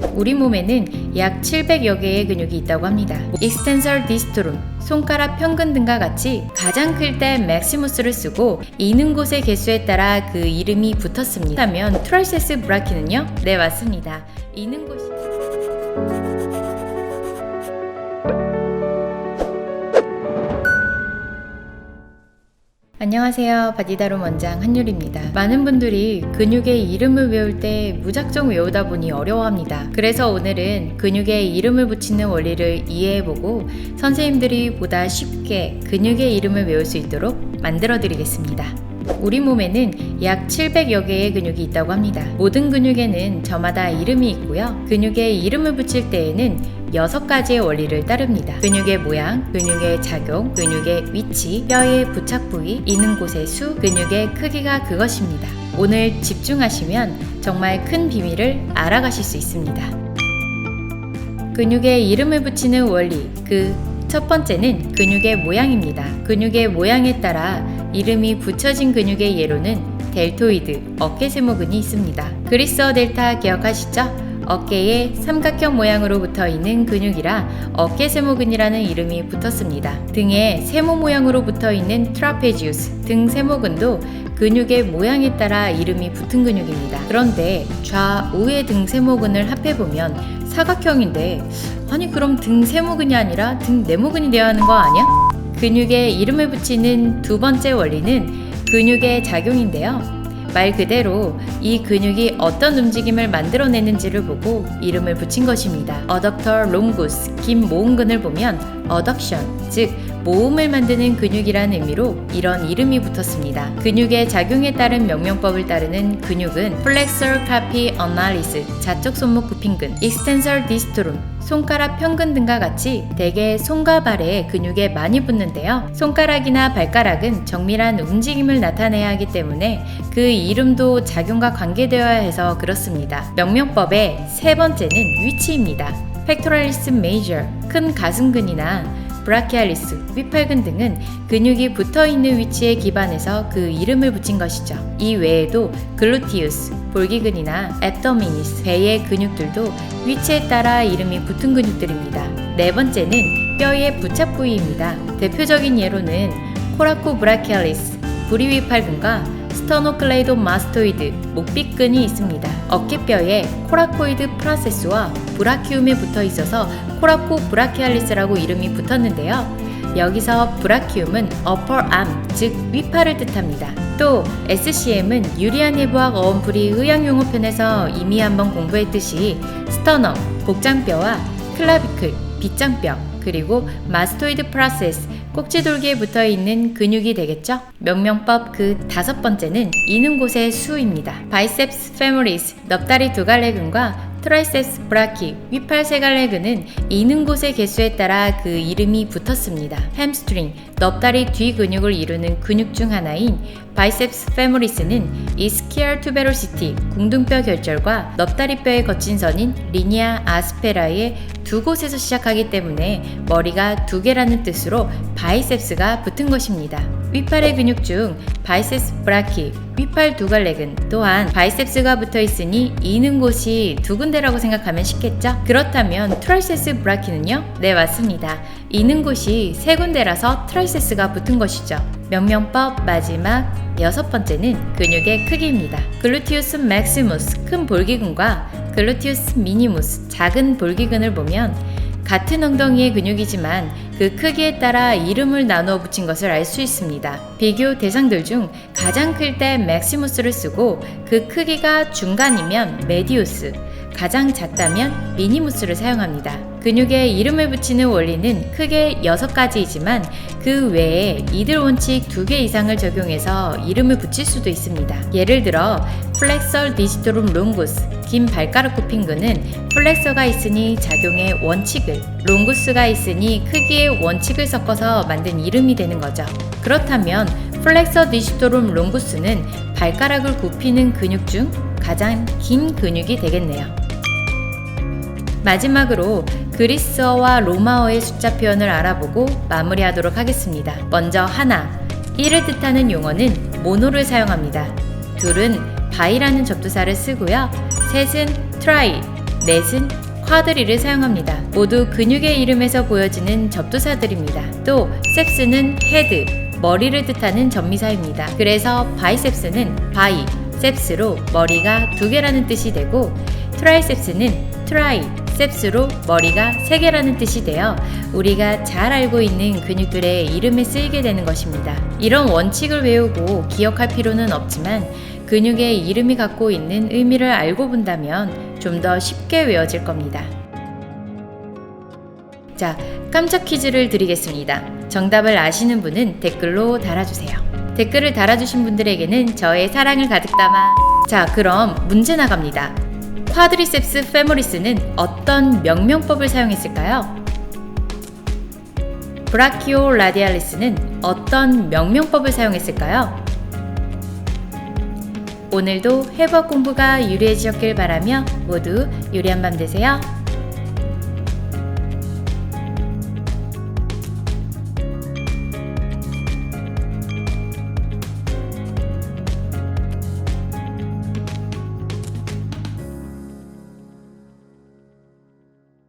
우리 몸에는 약 700여 개의 근육이 있다고 합니다. 익스텐설 디스토룸, 손가락 평근 등과 같이 가장 클 때 맥시무스를 쓰고 이는 곳의 개수에 따라 그 이름이 붙었습니다. 그렇다면 트라이세스 브라키는요? 네, 맞습니다. 이는 곳이 안녕하세요. 바디다룸 원장 한율입니다. 많은 분들이 근육의 이름을 외울 때 무작정 외우다 보니 어려워합니다. 그래서 오늘은 근육의 이름을 붙이는 원리를 이해해보고 선생님들이 보다 쉽게 근육의 이름을 외울 수 있도록 만들어 드리겠습니다. 우리 몸에는 약 700여 개의 근육이 있다고 합니다. 모든 근육에는 저마다 이름이 있고요. 근육에 이름을 붙일 때에는 6가지의 원리를 따릅니다. 근육의 모양, 근육의 작용, 근육의 위치, 뼈의 부착 부위, 있는 곳의 수, 근육의 크기가 그것입니다. 오늘 집중하시면 정말 큰 비밀을 알아가실 수 있습니다. 근육에 이름을 붙이는 원리, 첫 번째는 근육의 모양입니다. 근육의 모양에 따라 이름이 붙여진 근육의 예로는 델토이드, 어깨세모근이 있습니다. 그리스어 델타 기억하시죠? 어깨에 삼각형 모양으로 붙어 있는 근육이라 어깨세모근이라는 이름이 붙었습니다. 등에 세모 모양으로 붙어 있는 트라페지우스, 등 세모근도 근육의 모양에 따라 이름이 붙은 근육입니다. 그런데 좌우의 등 세모근을 합해보면 사각형인데, 아니 그럼 등 세모근이 아니라 등 네모근이 되어야 하는 거 아니야? 근육에 이름을 붙이는 두 번째 원리는 근육의 작용인데요. 말 그대로 이 근육이 어떤 움직임을 만들어내는지를 보고 이름을 붙인 것입니다. 어덕터 롱구스, 긴 모음근을 보면 어덕션, 즉 모음을 만드는 근육이라는 의미로 이런 이름이 붙었습니다. 근육의 작용에 따른 명명법을 따르는 근육은 플렉서 카피 어날리스, 좌측 손목 굽힌근, 익스텐설 디스토룸, 손가락 평근 등과 같이 대개 손과 발에 근육에 많이 붙는데요. 손가락이나 발가락은 정밀한 움직임을 나타내야 하기 때문에 그 이름도 작용과 관계되어야 해서 그렇습니다. 명명법의 세 번째는 위치입니다. 팩토랄리스 메이저, 큰 가슴근이나 브라키알리스, 윗팔근 등은 근육이 붙어있는 위치에 기반해서 그 이름을 붙인 것이죠. 이 외에도 글루티우스, 볼기근이나 앱도미니스, 배의 근육들도 위치에 따라 이름이 붙은 근육들입니다. 네 번째는 뼈의 부착 부위입니다. 대표적인 예로는 코라코 브라키알리스, 부리윗팔근과 스터노클레이도마스토이드, 목빗근이 있습니다. 어깨뼈에 코라코이드 프라세스와 브라키움에 붙어 있어서 코라코 브라키알리스라고 이름이 붙었는데요. 여기서 브라키움은 upper arm, 즉 윗팔을 뜻합니다. 또 SCM은 유리한 해부학 어원풀이 의학용어편에서 이미 한번 공부했듯이 스터넘, 복장뼈와 클라비클, 빗장뼈, 그리고 마스토이드 프라세스, 꼭지돌기에 붙어있는 근육이 되겠죠? 명명법 다섯 번째는 이는 곳의 수입니다. 바이셉스 페모리스, 넙다리 두 갈래근과 트라이셉스 브라키, 윗팔 세 갈래근은 이는 곳의 개수에 따라 그 이름이 붙었습니다. 햄스트링, 넙다리 뒤 근육을 이루는 근육 중 하나인 바이셉스 페모리스는 이스키알 투베로시티, 궁둥뼈 결절과 넙다리뼈의 거친 선인 리니아 아스페라의 두 곳에서 시작하기 때문에 머리가 두 개라는 뜻으로 바이셉스가 붙은 것입니다. 윗팔의 근육 중 바이셉스 브라키, 윗팔 두 갈래근 또한 바이셉스가 붙어 있으니 이는 곳이 두 군데라고 생각하면 쉽겠죠? 그렇다면 트라이세스 브라키는요? 네, 맞습니다. 이는 곳이 세 군데라서 트라이세스가 붙은 것이죠. 명명법 마지막 여섯 번째는 근육의 크기입니다. 글루티우스 맥시무스, 큰 볼기근과 글루티우스 미니무스, 작은 볼기근을 보면 같은 엉덩이의 근육이지만 그 크기에 따라 이름을 나누어 붙인 것을 알 수 있습니다. 비교 대상들 중 가장 클 때 맥시무스를 쓰고 그 크기가 중간이면 메디우스, 가장 작다면 미니무스를 사용합니다. 근육에 이름을 붙이는 원리는 크게 6가지이지만 그 외에 이들 원칙 2개 이상을 적용해서 이름을 붙일 수도 있습니다. 예를 들어 플렉서 디스토룸 롱구스, 긴 발가락 굽힌근은 플렉서가 있으니 작용의 원칙을, 롱구스가 있으니 크기의 원칙을 섞어서 만든 이름이 되는 거죠. 그렇다면 플렉서 디스토룸 롱구스는 발가락을 굽히는 근육 중 가장 긴 근육이 되겠네요. 마지막으로 그리스어와 로마어의 숫자 표현을 알아보고 마무리하도록 하겠습니다. 먼저 하나, 1을 뜻하는 용어는 모노를 사용합니다. 둘은 바이라는 접두사를 쓰고요. 셋은 트라이, 넷은 쿼드리를 사용합니다. 모두 근육의 이름에서 보여지는 접두사들입니다. 또 셉스는 헤드, 머리를 뜻하는 전미사입니다. 그래서 바이셉스는 바이, 셉스로 머리가 2개라는 뜻이 되고 트라이셉스는 트라이, 셉스로 머리가 3개라는 뜻이 되어 우리가 잘 알고 있는 근육들의 이름에 쓰이게 되는 것입니다. 이런 원칙을 외우고 기억할 필요는 없지만 근육의 이름이 갖고 있는 의미를 알고 본다면 좀 더 쉽게 외워질 겁니다. 자, 깜짝 퀴즈를 드리겠습니다. 정답을 아시는 분은 댓글로 달아주세요. 댓글을 달아주신 분들에게는 저의 사랑을 가득 담아. 자, 그럼 문제 나갑니다. 쿼드리셉스 페모리스는 어떤 명명법을 사용했을까요? 브라키오 라디알리스는 어떤 명명법을 사용했을까요? 오늘도 회복 공부가 유리해지셨길 바라며 모두 유리한 밤 되세요.